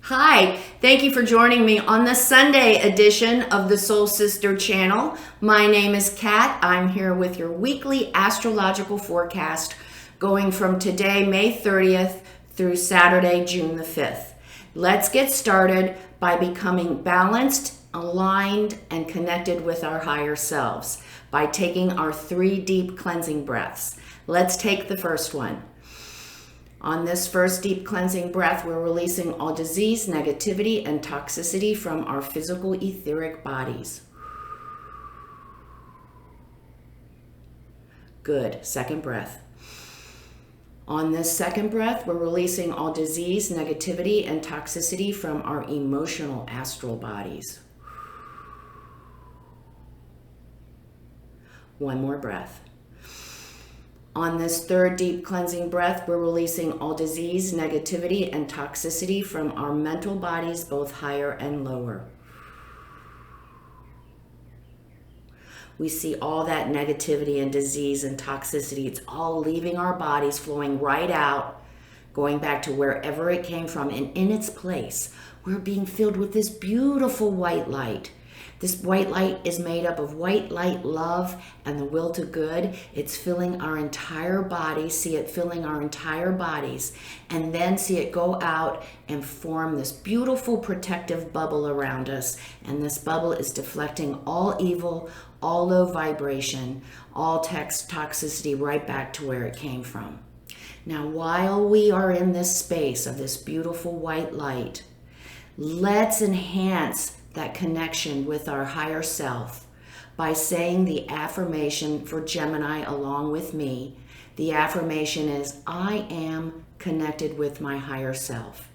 Hi, thank you for joining me on the Sunday edition of the Soul Sister channel. My name is Kat. I'm here with your weekly astrological forecast going from today, May 30th, through Saturday, June the 5th. Let's get started by becoming balanced, aligned, and connected with our higher selves by taking our 3 deep cleansing breaths. Let's take the first one. On this first deep cleansing breath, we're releasing all disease, negativity, and toxicity from our physical etheric bodies. Good. Second breath. On this second breath, we're releasing all disease, negativity, and toxicity from our emotional astral bodies. One more breath. On this third deep cleansing breath, we're releasing all disease, negativity, and toxicity from our mental bodies, both higher and lower. We see all that negativity and disease and toxicity. It's all leaving our bodies, flowing right out, going back to wherever it came from. And in its place, we're being filled with this beautiful white light. This white light is made up of white light love and the will to good. It's filling our entire body. See it filling our entire bodies. And then see it go out and form this beautiful protective bubble around us. And this bubble is deflecting all evil, all low vibration, all toxicity right back to where it came from. Now, while we are in this space of this beautiful white light, let's enhance that connection with our higher self by saying the affirmation for Gemini along with me. The affirmation is, I am connected with my higher self.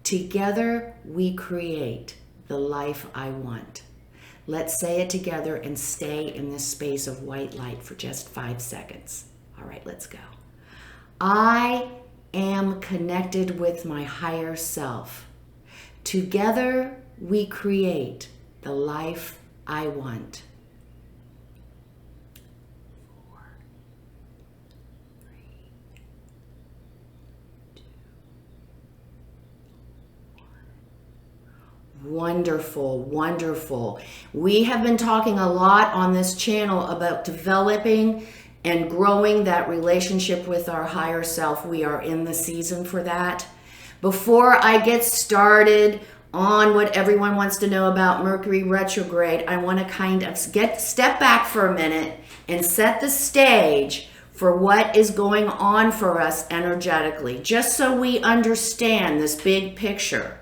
Together we create the life I want. Let's say it together and stay in this space of white light for just 5 seconds. All right, let's go. I am connected with my higher self. Together we create the life I want. 4, 3, 2, 1. Wonderful, wonderful. We have been talking a lot on this channel about developing and growing that relationship with our higher self. We are in the season for that. Before I get started on what everyone wants to know about Mercury Retrograde, I want to kind of step back for a minute and set the stage for what is going on for us energetically, just so we understand this big picture.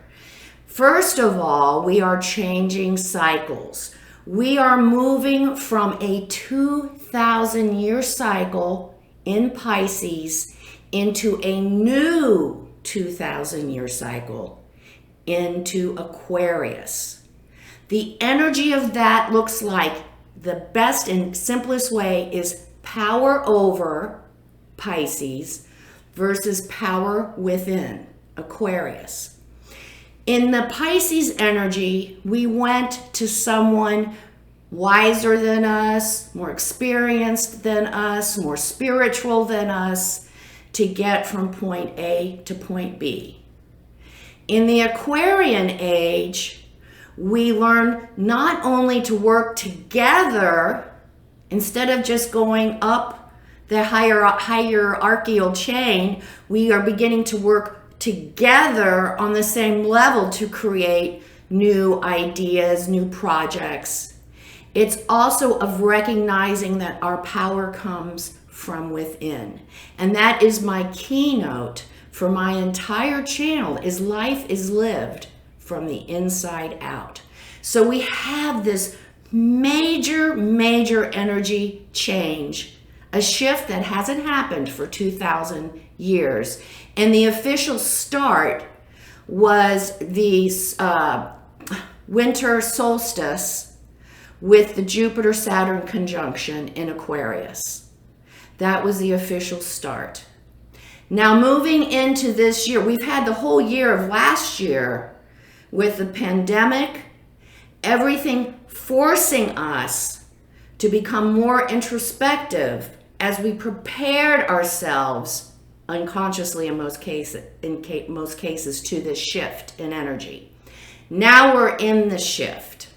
First of all, we are changing cycles. We are moving from a 2,000-year cycle in Pisces into a new 2,000-year cycle into Aquarius. The energy of that looks like the best and simplest way is power over Pisces versus power within Aquarius. In the Pisces energy, we went to someone wiser than us, more experienced than us, more spiritual than us to get from point A to point B. In the Aquarian age, we learn not only to work together, instead of just going up the hierarchical chain, we are beginning to work together on the same level to create new ideas, new projects. It's also of recognizing that our power comes from within. And that is my keynote for my entire channel, is life is lived from the inside out. So we have this major energy change, a shift that hasn't happened for 2,000 years. And the official start was the winter solstice with the Jupiter-Saturn conjunction in Aquarius. That was the official start. Now moving into this year, we've had the whole year of last year with the pandemic, everything forcing us to become more introspective as we prepared ourselves unconsciously in most cases to this shift in energy. Now we're in the shift.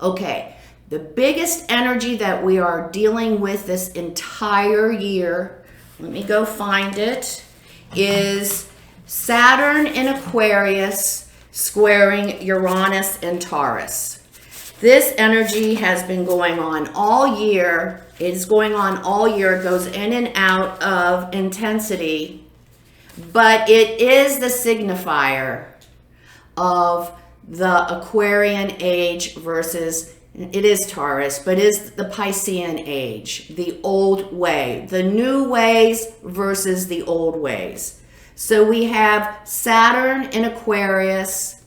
Okay, the biggest energy that we are dealing with this entire year, let me go find it, is Saturn in Aquarius squaring Uranus in Taurus. This energy has been going on all year. It's going on all year. It goes in and out of intensity, but it is the signifier of the Aquarian age versus, it is Taurus, but is the Piscean age, the old way, the new ways versus the old ways. So we have Saturn in Aquarius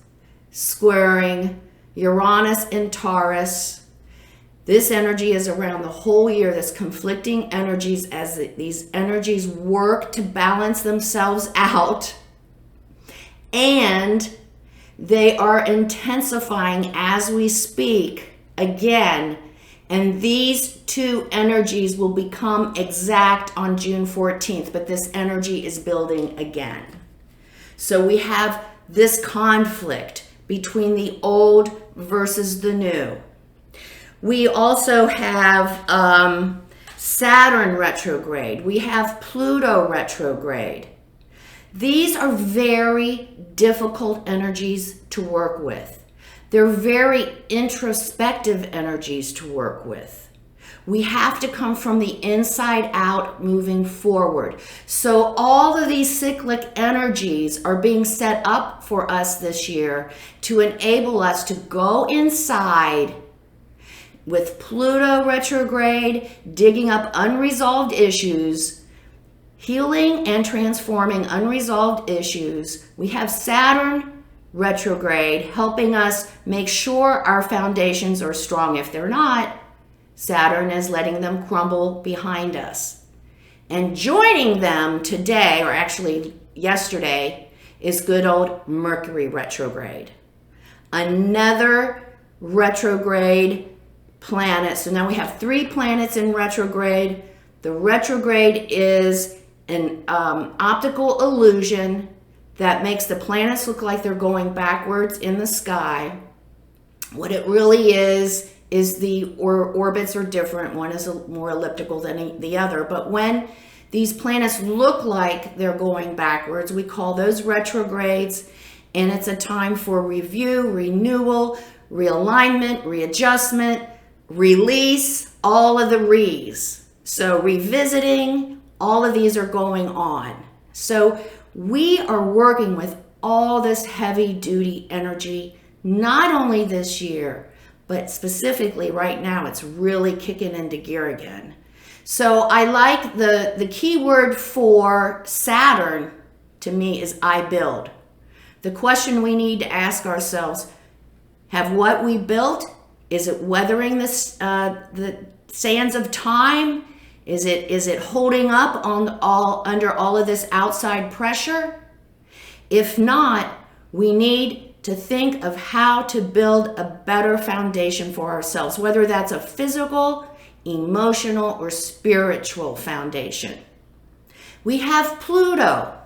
squaring Uranus in Taurus. This energy is around the whole year, this conflicting energies as these energies work to balance themselves out, and they are intensifying as we speak again, and these two energies will become exact on June 14th, but this energy is building again. So we have this conflict between the old versus the new. We also have Saturn retrograde. We have Pluto retrograde. These are very difficult energies to work with. They're very introspective energies to work with. We have to come from the inside out moving forward. So all of these cyclic energies are being set up for us this year to enable us to go inside with Pluto retrograde, digging up unresolved issues, healing and transforming unresolved issues. We have Saturn retrograde helping us make sure our foundations are strong. If they're not, Saturn is letting them crumble behind us. And joining them today, or actually yesterday, is good old Mercury retrograde. Another retrograde planet. So now we have 3 planets in retrograde. The retrograde is an optical illusion that makes the planets look like they're going backwards in the sky. What it really is the orbits are different. One is more elliptical than the other. But when these planets look like they're going backwards, we call those retrogrades, and it's a time for review, renewal, realignment, readjustment, release, all of the re's. So revisiting, all of these are going on. So we are working with all this heavy duty energy, not only this year, but specifically right now, it's really kicking into gear again. So I like the key word for Saturn to me is I build. The question we need to ask ourselves, have what we built, is it weathering this, the sands of time? Is it holding up under all of this outside pressure? If not, we need to think of how to build a better foundation for ourselves, whether that's a physical, emotional, or spiritual foundation. We have Pluto.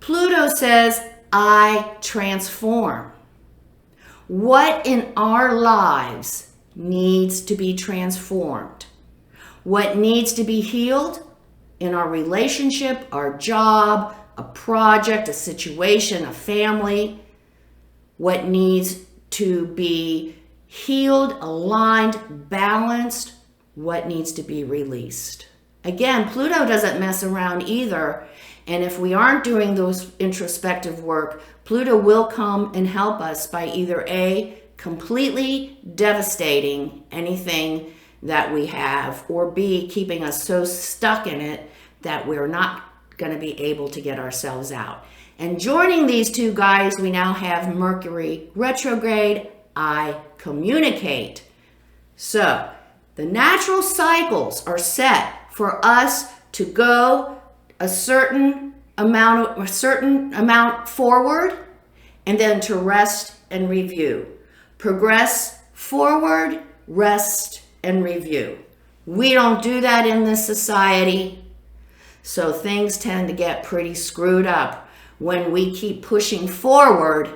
Pluto says, I transform. What in our lives needs to be transformed? What needs to be healed in our relationship, our job, a project, a situation, a family? What needs to be healed, aligned, balanced? What needs to be released? Again, Pluto doesn't mess around either. And if we aren't doing those introspective work, Pluto will come and help us by either A, completely devastating anything that we have, or B, keeping us so stuck in it that we're not going to be able to get ourselves out. And joining these two guys, we now have Mercury retrograde, I communicate. So the natural cycles are set for us to go a certain amount forward, and then to rest and review. Progress forward, rest and review. We don't do that in this society. So things tend to get pretty screwed up when we keep pushing forward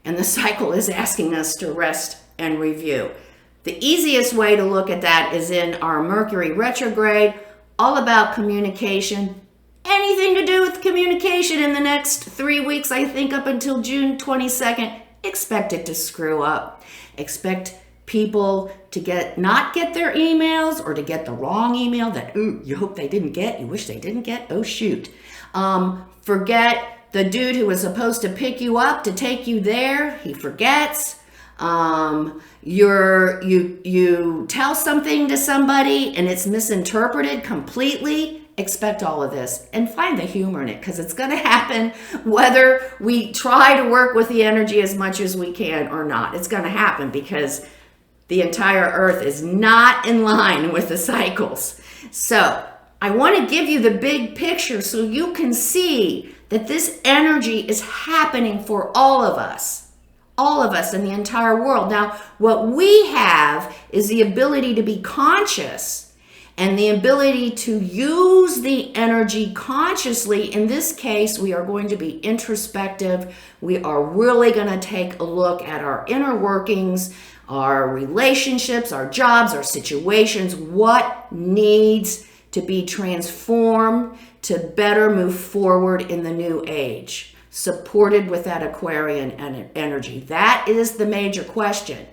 and the cycle is asking us to rest and review. The easiest way to look at that is in our Mercury retrograde, all about communication. Anything to do with communication in the next 3 weeks, I think up until June 22nd, expect it to screw up. Expect people to not get their emails, or to get the wrong email that, ooh, you hope they didn't get, you wish they didn't get, oh shoot. Forget the dude who was supposed to pick you up to take you there, he forgets. You tell something to somebody and it's misinterpreted completely. Expect all of this and find the humor in it, because it's going to happen whether we try to work with the energy as much as we can or not. It's going to happen because the entire earth is not in line with the cycles. So I want to give you the big picture so you can see that this energy is happening for all of us in the entire world. Now, what we have is the ability to be conscious and the ability to use the energy consciously. In this case, we are going to be introspective. We are really going to take a look at our inner workings, our relationships, our jobs, our situations, what needs to be transformed to better move forward in the new age, supported with that Aquarian energy. That is the major question.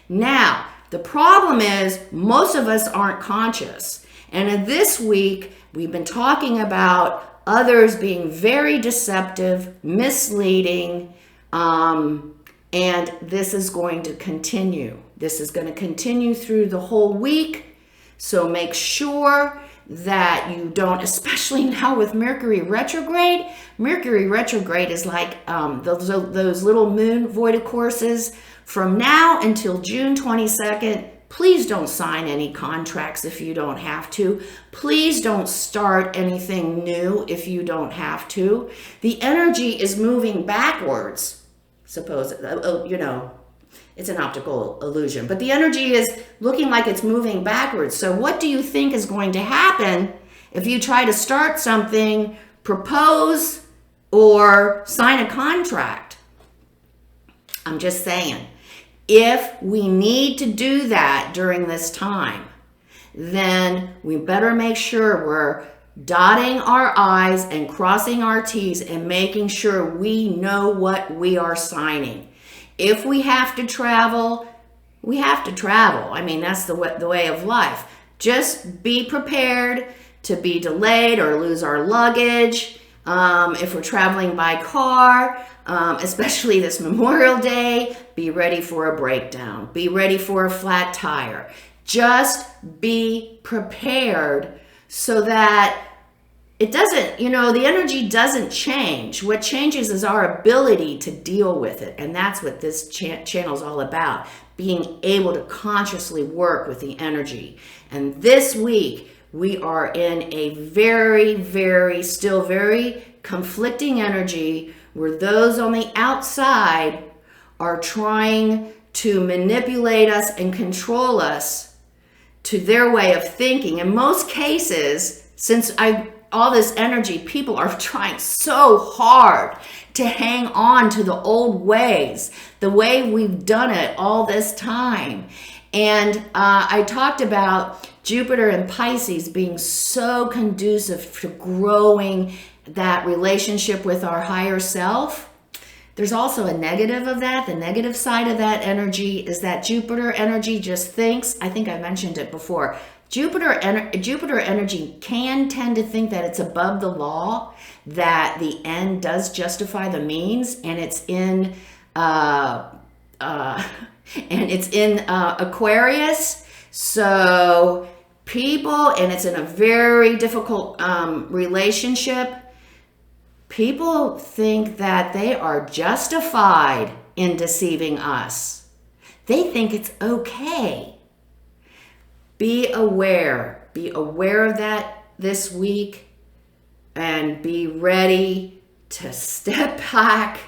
Now, the problem is most of us aren't conscious. And in this week, we've been talking about others being very deceptive, misleading, and this is going to continue. This is going to continue through the whole week. So make sure that you don't, especially now with Mercury retrograde. Mercury retrograde is like those little moon void courses. From now until June 22nd, please don't sign any contracts if you don't have to. Please don't start anything new if you don't have to. The energy is moving backwards. Suppose, it's an optical illusion, but the energy is looking like it's moving backwards. So what do you think is going to happen if you try to start something, propose, or sign a contract? I'm just saying, if we need to do that during this time, then we better make sure we're dotting our I's and crossing our T's and making sure we know what we are signing. If we have to travel, we have to travel. I mean, that's the way of life. Just be prepared to be delayed or lose our luggage. If we're traveling by car, especially this Memorial Day, be ready for a breakdown. Be ready for a flat tire. Just be prepared so that it doesn't, the energy doesn't change. What changes is our ability to deal with it. And that's what this channel is all about, being able to consciously work with the energy. And this week, we are in a still very conflicting energy where those on the outside are trying to manipulate us and control us to their way of thinking. In most cases, since all this energy, people are trying so hard to hang on to the old ways, the way we've done it all this time. And I talked about Jupiter and Pisces being so conducive to growing that relationship with our higher self. There's also a negative of that. The negative side of that energy is that Jupiter energy just thinks, I think I mentioned it before, Jupiter energy can tend to think that it's above the law, that the end does justify the means, and it's in Aquarius. So people, and it's in a very difficult relationship. People think that they are justified in deceiving us. They think it's okay. Be aware of that this week, and be ready to step back.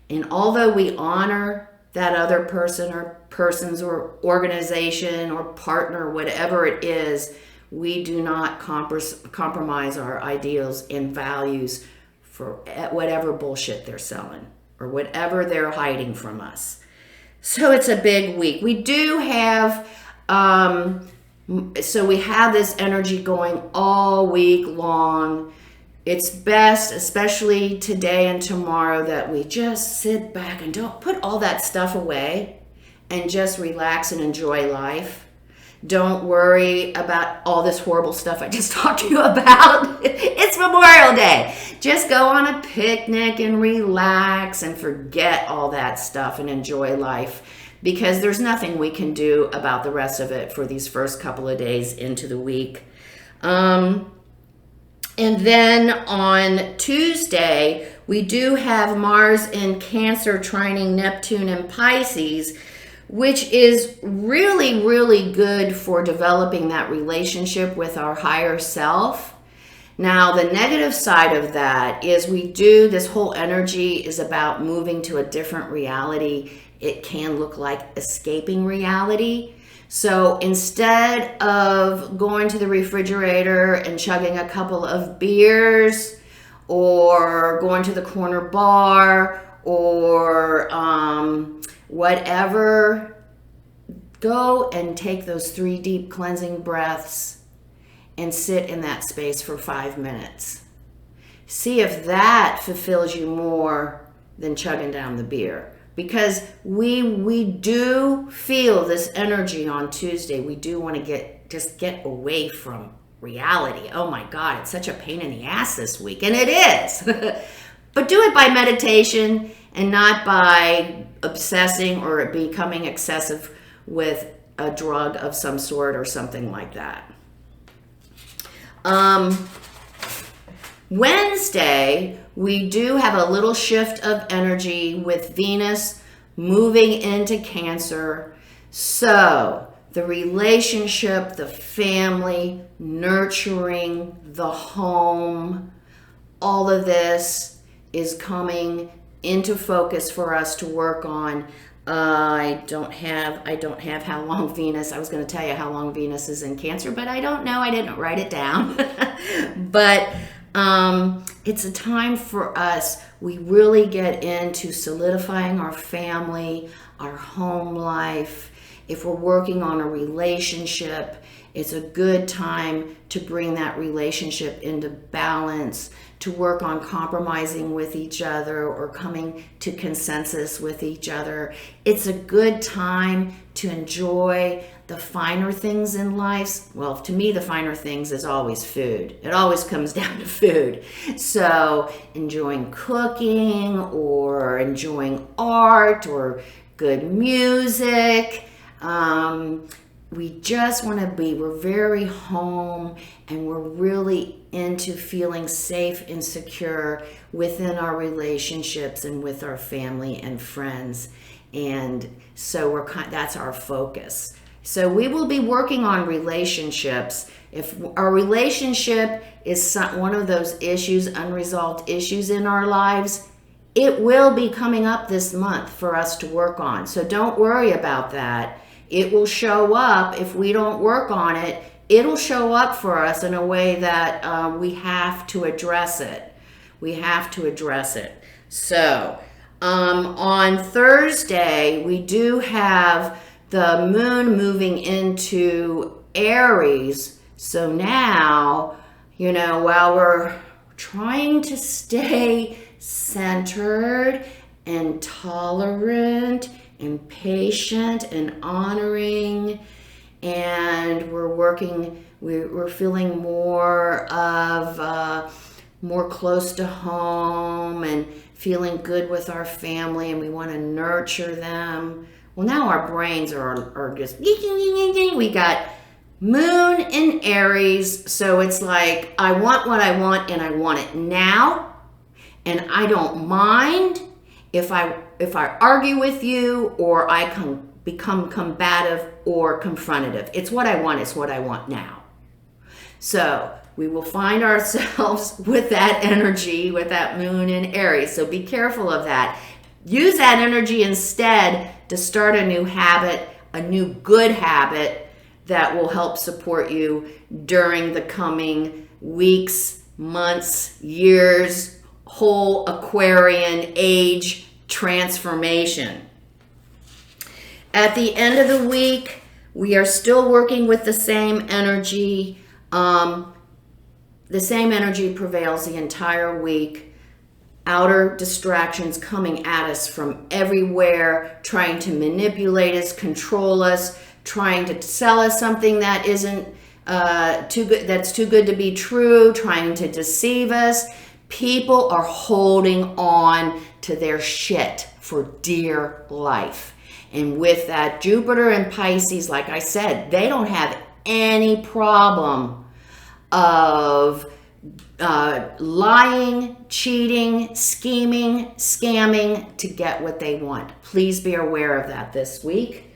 And although we honor that other person or persons or organization or partner, whatever it is, We do not compromise our ideals and values for whatever bullshit they're selling or whatever they're hiding from us. So it's a big week. We do have, so we have this energy going all week long. It's best, especially today and tomorrow, that we just sit back and don't put all that stuff away and just relax and enjoy life. Don't worry about all this horrible stuff I just talked to you about. It's Memorial Day. Just go on a picnic and relax and forget all that stuff and enjoy life, because there's nothing we can do about the rest of it for these first couple of days into the week. And then on Tuesday, we do have Mars in Cancer trining Neptune in Pisces, which is really, really good for developing that relationship with our higher self. Now, the negative side of that is this whole energy is about moving to a different reality. It can look like escaping reality. So instead of going to the refrigerator and chugging a couple of beers, or going to the corner bar, or whatever, go and take those 3 deep cleansing breaths and sit in that space for 5 minutes. See if that fulfills you more than chugging down the beer. Because we do feel this energy on Tuesday. We do want to get away from reality. Oh my God, it's such a pain in the ass this week. And it is. But do it by meditation and not by obsessing or becoming excessive with a drug of some sort or something like that. Wednesday, we do have a little shift of energy with Venus moving into Cancer. So the relationship, the family, nurturing, the home, all of this is coming into focus for us to work on. I don't have how long Venus, I was going to tell you how long Venus is in Cancer, but I don't know. I didn't write it down. But it's a time for us. We really get into solidifying our family, our home life. If we're working on a relationship, it's a good time to bring that relationship into balance, to work on compromising with each other or coming to consensus with each other. It's a good time to enjoy the finer things in life. Well, to me, the finer things is always food. It always comes down to food. So enjoying cooking or enjoying art or good music. We just want to we're very home, and we're really into feeling safe and secure within our relationships and with our family and friends. And so that's our focus. So we will be working on relationships. If our relationship is one of those issues, unresolved issues in our lives, it will be coming up this month for us to work on. So don't worry about that. It will show up. If we don't work on it, it'll show up for us in a way that we have to address it. We have to address it. So on Thursday, we do have the moon moving into Aries. So now, while we're trying to stay centered and tolerant and patient and honoring, and we're feeling more close to home and feeling good with our family, and we want to nurture them. Well, now our brains are just, we got moon in Aries, so it's like, I want what I want, and I want it now, and I don't mind if I argue with you or I can become combative or confrontative. It's what I want. It's what I want now. So we will find ourselves with that energy, with that moon in Aries. So be careful of that. Use that energy instead to start a new habit, a new good habit that will help support you during the coming weeks, months, years, whole Aquarian age transformation. At the end of the week, we are still working with the same energy. The same energy prevails the entire week. Outer distractions coming at us from everywhere, trying to manipulate us, control us, trying to sell us something that isn't too good, that's too good to be true, trying to deceive us. People are holding on to their shit for dear life. And with that, Jupiter and Pisces, like I said, they don't have any problem of lying, cheating, scheming, scamming to get what they want. Please be aware of that this week.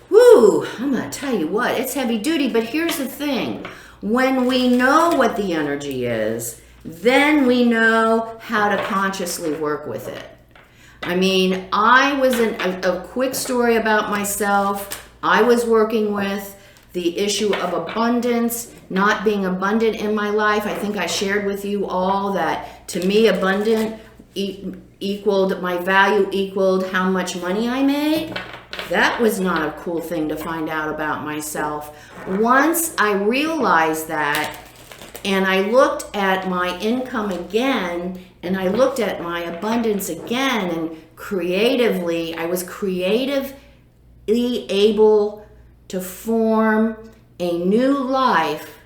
Woo, I'm going to tell you what, it's heavy duty, but here's the thing. When we know what the energy is, then we know how to consciously work with it. I mean, I was a quick story about myself. I was working with the issue of abundance, not being abundant in my life. I think I shared with you all that to me, abundant equaled my value, equaled how much money I made. That was not a cool thing to find out about myself. Once I realized that, and I looked at my income again, and I looked at my abundance again, and creatively, I was creatively able to form a new life,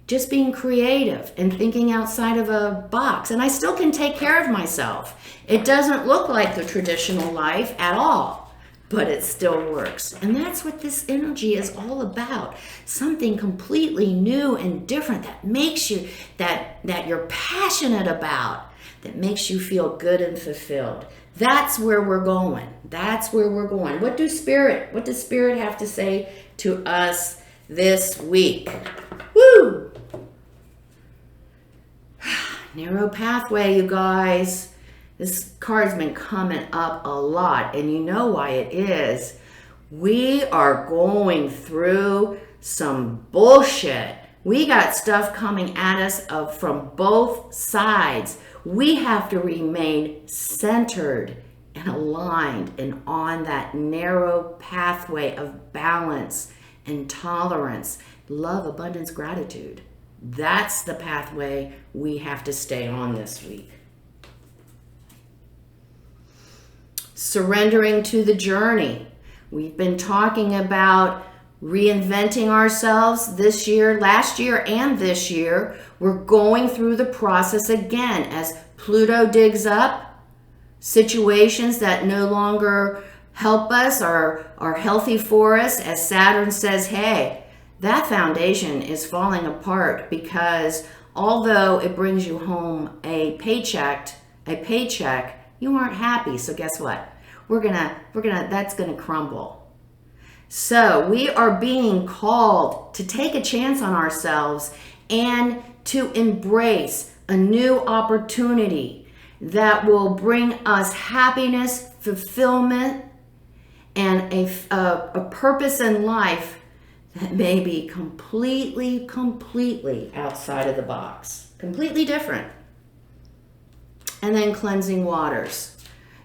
just being creative and thinking outside of a box. And I still can take care of myself. It doesn't look like the traditional life at all, but it still works. And that's what this energy is all about. Something completely new and different that makes you, that you're passionate about, that makes you feel good and fulfilled. That's where we're going. That's where we're going. What does Spirit have to say to us this week? Woo! Narrow pathway, you guys. This card's been coming up a lot, and you know why it is. We are going through some bullshit. We got stuff coming at us from both sides. We have to remain centered and aligned and on that narrow pathway of balance and tolerance, love, abundance, gratitude. That's the pathway we have to stay on this week. Surrendering to the journey. We've been talking about reinventing ourselves this year, last year, and this year. We're going through the process again as Pluto digs up situations that no longer help us or are healthy for us, as Saturn says, hey, that foundation is falling apart, because although it brings you home a paycheck, you aren't happy. So guess what? That's gonna crumble. So we are being called to take a chance on ourselves and to embrace a new opportunity that will bring us happiness, fulfillment, and a purpose in life that may be completely outside of the box, completely different. And then cleansing waters.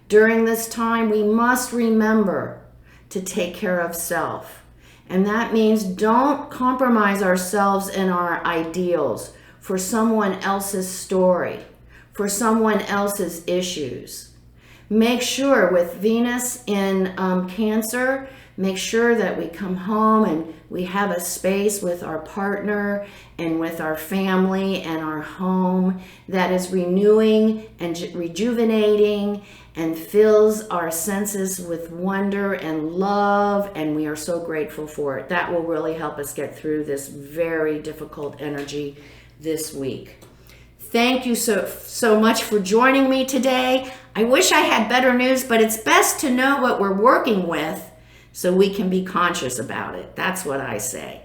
During this time, we must remember to take care of self. And that means don't compromise ourselves and our ideals for someone else's story, for someone else's issues. Make sure with Venus in Cancer, make sure that we come home and we have a space with our partner and with our family and our home that is renewing and rejuvenating and fills our senses with wonder and love, and we are so grateful for it. That will really help us get through this very difficult energy this week. Thank you so much for joining me today. I wish I had better news, but it's best to know what we're working with so we can be conscious about it. That's what I say.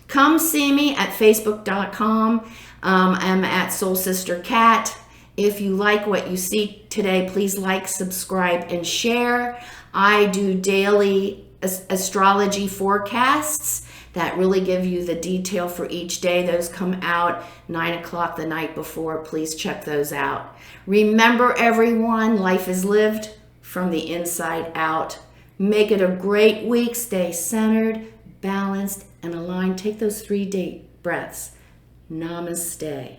Come see me at facebook.com. I'm at Soul Sister Cat. If you like what you see today, please like, subscribe, and share. I do daily astrology forecasts that really give you the detail for each day. Those come out 9 o'clock the night before. Please check those out. Remember, everyone, life is lived from the inside out. Make it a great week. Stay centered, balanced, and aligned. Take those 3 deep breaths. Namaste.